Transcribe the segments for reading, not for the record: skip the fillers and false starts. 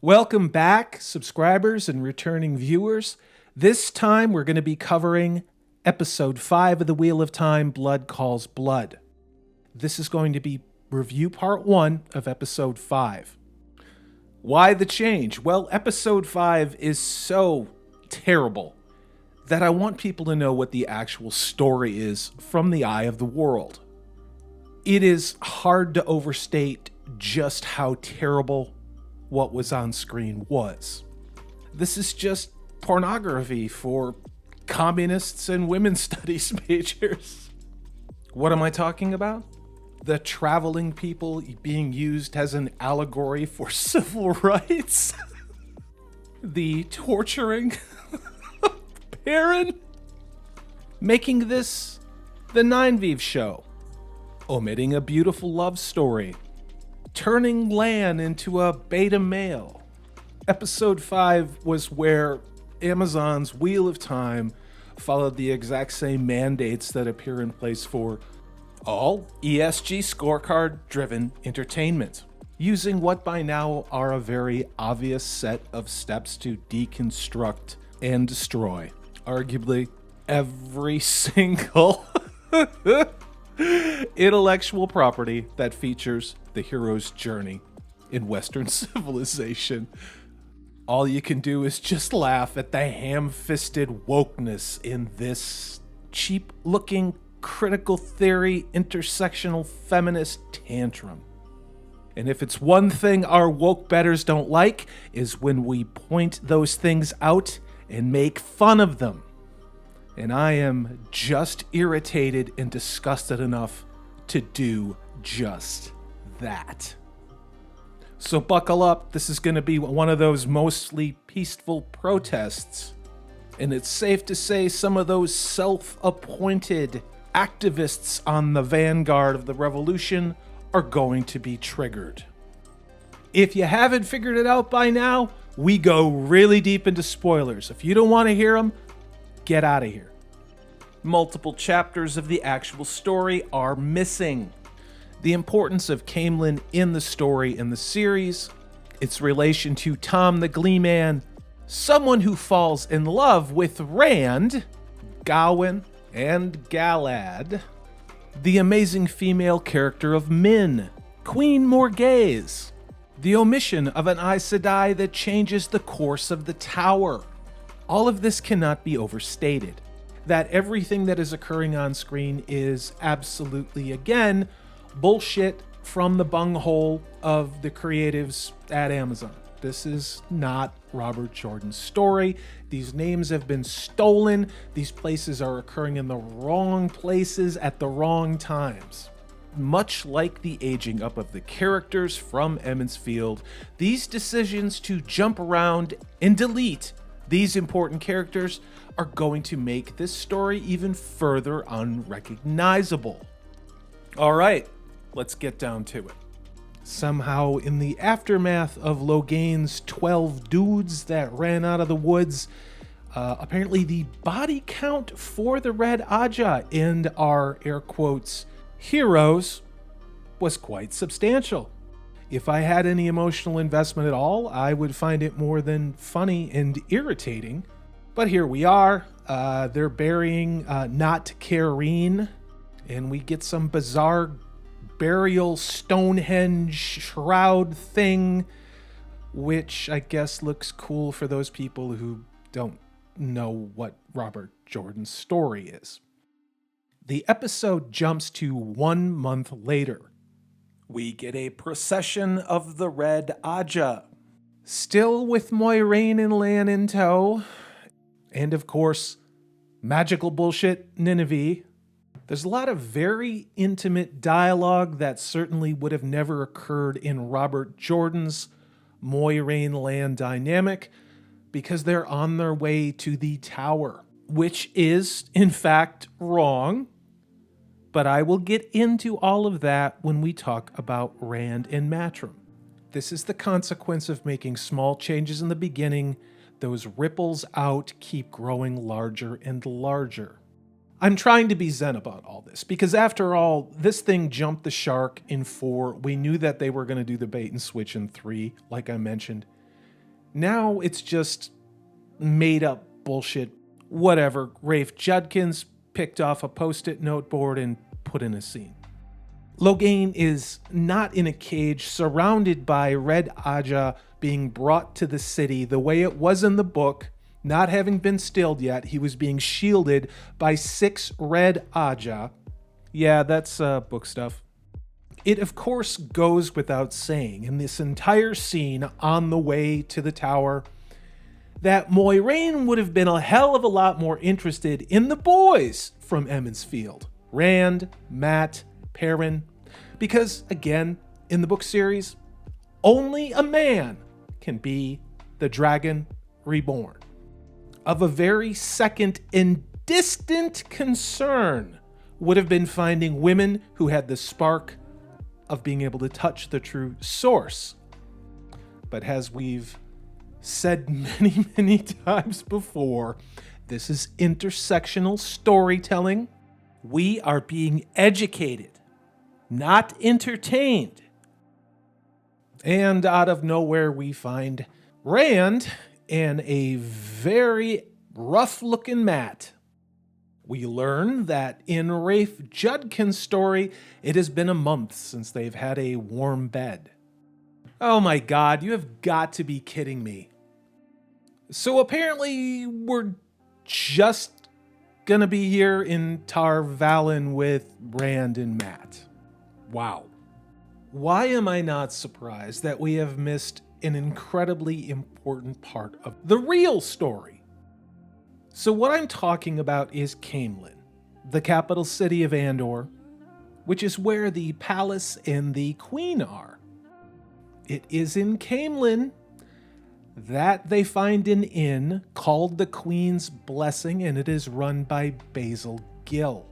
Welcome back, subscribers and returning viewers. This time we're going to be covering episode 5 of the Wheel of Time, Blood Calls Blood. This is going to be review part 1 of episode 5. Why the change? Well, episode 5 is so terrible that I want people to know what the actual story is from the eye of the world. It is hard to overstate just how terrible what was on screen was. This is just pornography for communists and women's studies majors. What am I talking about? The traveling people being used as an allegory for civil rights? The torturing of Perrin? Making this the Nynaeve show. Omitting a beautiful love story. Turning Lan into a beta male. Episode 5 was where Amazon's Wheel of Time followed the exact same mandates that appear in place for all ESG scorecard-driven entertainment, using what by now are a very obvious set of steps to deconstruct and destroy, arguably every single intellectual property that features the hero's journey in Western civilization. All you can do is just laugh at the ham-fisted wokeness in this cheap-looking critical theory intersectional feminist tantrum. And if it's one thing our woke betters don't like, is when we point those things out and make fun of them. And I am just irritated and disgusted enough to do just that. So buckle up, this is going to be one of those mostly peaceful protests. And it's safe to say some of those self-appointed activists on the vanguard of the revolution are going to be triggered. If you haven't figured it out by now, we go really deep into spoilers. If you don't want to hear them, get out of here. Multiple chapters of the actual story are missing. The importance of Caemlyn in the story in the series, its relation to Tom the Gleeman, someone who falls in love with Rand, Gawain, and Galad, the amazing female character of Min, Queen Morghese, the omission of an Aes Sedai that changes the course of the tower. All of this cannot be overstated. That everything that is occurring on screen is absolutely, again, bullshit from the bunghole of the creatives at Amazon. This is not Robert Jordan's story. These names have been stolen. These places are occurring in the wrong places at the wrong times. Much like the aging up of the characters from Emond's Field, these decisions to jump around and delete these important characters are going to make this story even further unrecognizable. All right, let's get down to it. Somehow, in the aftermath of Logain's 12 dudes that ran out of the woods, apparently the body count for the Red Aja and our, air quotes, heroes was quite substantial. If I had any emotional investment at all, I would find it more than funny and irritating. But here we are. They're burying Not Kareen, and we get some bizarre burial Stonehenge shroud thing, which I guess looks cool for those people who don't know what Robert Jordan's story is. The episode jumps to 1 month later. We get a procession of the Red Aja, still with Moiraine and Lan in tow, and of course, magical bullshit Nynaeve. There's a lot of very intimate dialogue that certainly would have never occurred in Robert Jordan's Moiraine-Lan dynamic because they're on their way to the tower, which is, in fact, wrong. But I will get into all of that when we talk about Rand and Matrim. This is the consequence of making small changes in the beginning. Those ripples out keep growing larger and larger. I'm trying to be zen about all this because after all, this thing jumped the shark in 4. We knew that they were going to do the bait and switch in 3, like I mentioned. Now it's just made up bullshit. Whatever. Rafe Judkins picked off a post-it note board and put in a scene. Logain is not in a cage surrounded by Red Aja being brought to the city the way it was in the book. Not having been stilled yet, he was being shielded by 6 Red Aja. Yeah, that's book stuff. It, of course, goes without saying in this entire scene on the way to the tower that Moiraine would have been a hell of a lot more interested in the boys from Emond's Field. Rand, Mat, Perrin. Because, again, in the book series, only a man can be the Dragon Reborn. Of a very second and distant concern would have been finding women who had the spark of being able to touch the true source. But as we've said many, many times before, this is intersectional storytelling. We are being educated, not entertained. And out of nowhere, we find Rand and a very rough-looking Mat. We learn that in Rafe Judkins' story, it has been a month since they've had a warm bed. Oh my god, you have got to be kidding me. So apparently we're just gonna be here in Tar Valon with Rand and Mat. Wow. Why am I not surprised that we have missed an incredibly important part of the real story? So what I'm talking about is Caemlyn, the capital city of Andor, which is where the palace and the queen are. It is in Caemlyn that they find an inn called the Queen's Blessing, and it is run by Basil Gill.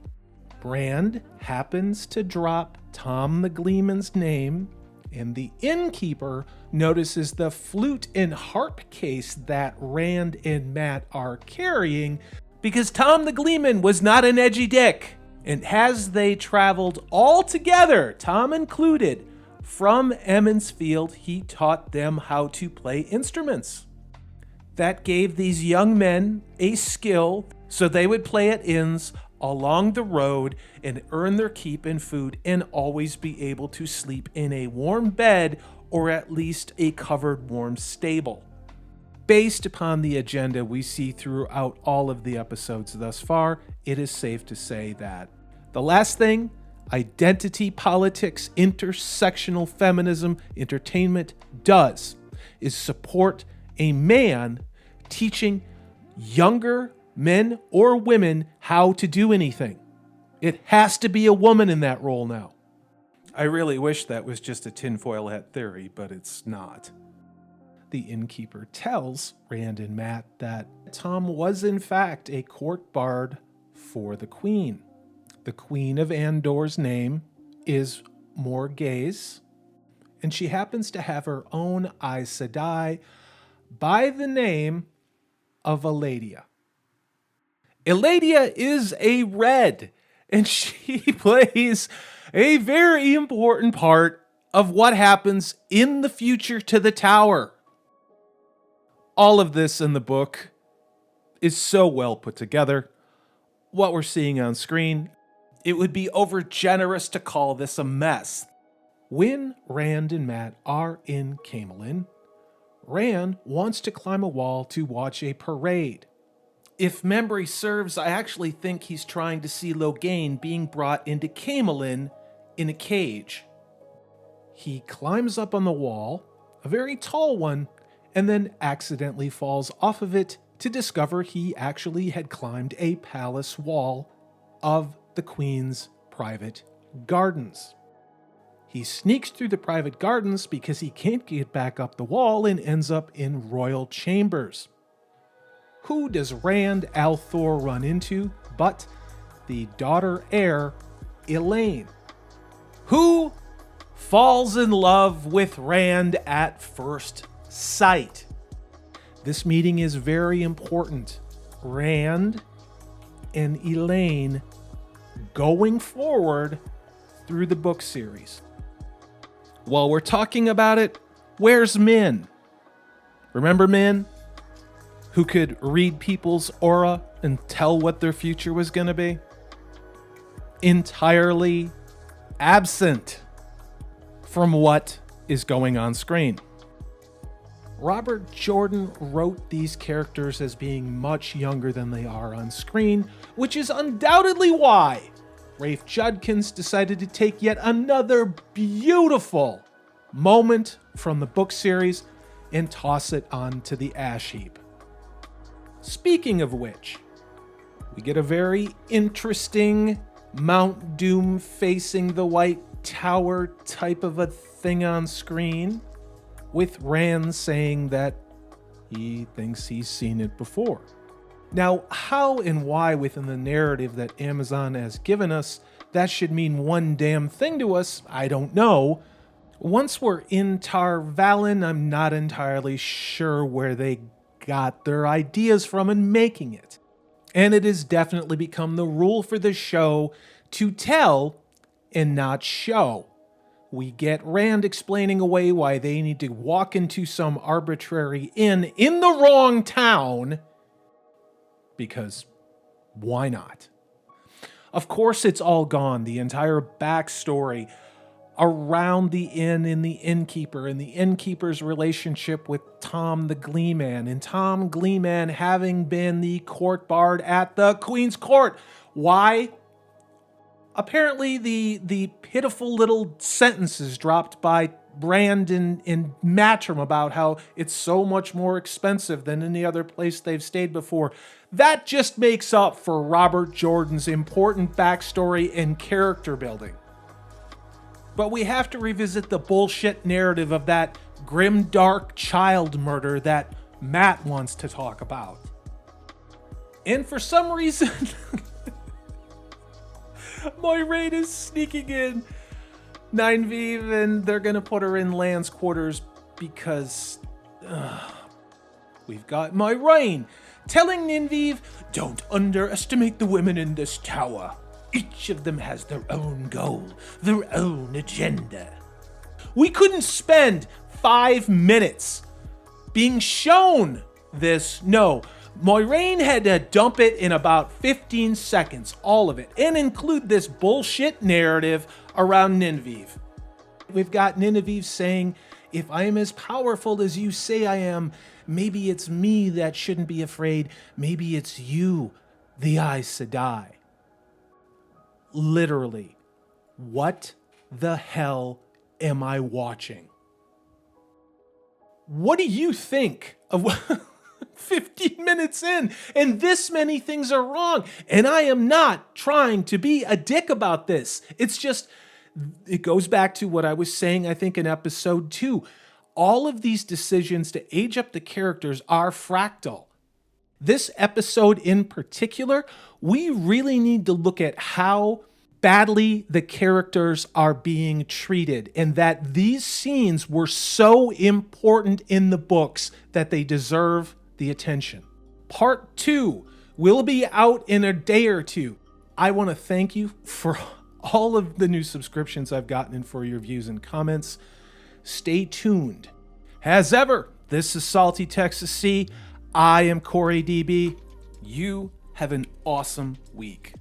Brand happens to drop Tom the Gleeman's name, and the innkeeper notices the flute and harp case that Rand and Mat are carrying because Tom the Gleeman was not an edgy dick. And as they traveled all together, Tom included, from Emond's Field, he taught them how to play instruments. That gave these young men a skill so they would play at inns along the road and earn their keep in food and always be able to sleep in a warm bed or at least a covered warm stable. Based upon the agenda we see throughout all of the episodes thus far, it is safe to say that the last thing identity politics, intersectional feminism, entertainment does is support a man teaching younger men or women how to do anything. It has to be a woman in that role now. I really wish that was just a tinfoil hat theory, but it's not. The innkeeper tells Rand and Mat that Tom was in fact a court bard for the queen. The Queen of Andor's name is Morghese, and she happens to have her own Aes Sedai by the name of Eladia. Eladia is a red, and she plays a very important part of what happens in the future to the tower. All of this in the book is so well put together. What we're seeing on screen, it would be overgenerous to call this a mess. When Rand and Mat are in Caemlyn, Rand wants to climb a wall to watch a parade. If memory serves, I actually think he's trying to see Logain being brought into Caemlyn in a cage. He climbs up on the wall, a very tall one, and then accidentally falls off of it to discover he actually had climbed a palace wall of the Queen's private gardens. He sneaks through the private gardens because he can't get back up the wall and ends up in royal chambers. Who does Rand al'Thor run into but the daughter heir, Elaine, who falls in love with Rand at first sight. This meeting is very important. Rand and Elaine going forward through the book series. While we're talking about it, where's Min? Remember men who could read people's aura and tell what their future was going to be? Entirely absent from what is going on screen. Robert Jordan wrote these characters as being much younger than they are on screen, which is undoubtedly why Rafe Judkins decided to take yet another beautiful moment from the book series and toss it onto the ash heap. Speaking of which, we get a very interesting Mount Doom facing the White Tower type of a thing on screen, with Rand saying that he thinks he's seen it before. Now, how and why within the narrative that Amazon has given us that should mean one damn thing to us, I don't know. Once we're in Tar Valon, I'm not entirely sure where they got their ideas from in making it. And it has definitely become the rule for the show to tell and not show. We get Rand explaining away why they need to walk into some arbitrary inn in the wrong town, because why not? Of course it's all gone. The entire backstory around the inn and the innkeeper and the innkeeper's relationship with Tom the Gleeman, and Tom Gleeman having been the court bard at the Queen's Court. Why? Apparently the pitiful little sentences dropped by Rand in Matrim about how it's so much more expensive than any other place they've stayed before. That just makes up for Robert Jordan's important backstory and character building. But we have to revisit the bullshit narrative of that grim, dark child murder that Matt wants to talk about. And for some reason, Moiraine is sneaking in Nynaeve, and they're going to put her in Lan's quarters because we've got Moiraine telling Nynaeve, "Don't underestimate the women in this tower. Each of them has their own goal, their own agenda." We couldn't spend 5 minutes being shown this. No, Moiraine had to dump it in about 15 seconds, all of it, and include this bullshit narrative around Nynaeve. We've got Nynaeve saying, "If I am as powerful as you say I am, maybe it's me that shouldn't be afraid. Maybe it's you, the Aes Sedai." Literally, what the hell am I watching? What do you think of 15 minutes in and this many things are wrong? And I am not trying to be a dick about this. It's just, it goes back to what I was saying, I think, in episode 2. All of these decisions to age up the characters are fractal. This episode in particular, we really need to look at how badly the characters are being treated, and that these scenes were so important in the books that they deserve the attention. Part 2 will be out in a day or two. I want to thank you for all of the new subscriptions I've gotten and for your views and comments. Stay tuned. As ever, this is Salty Texas C. I am Corey DB. You have an awesome week.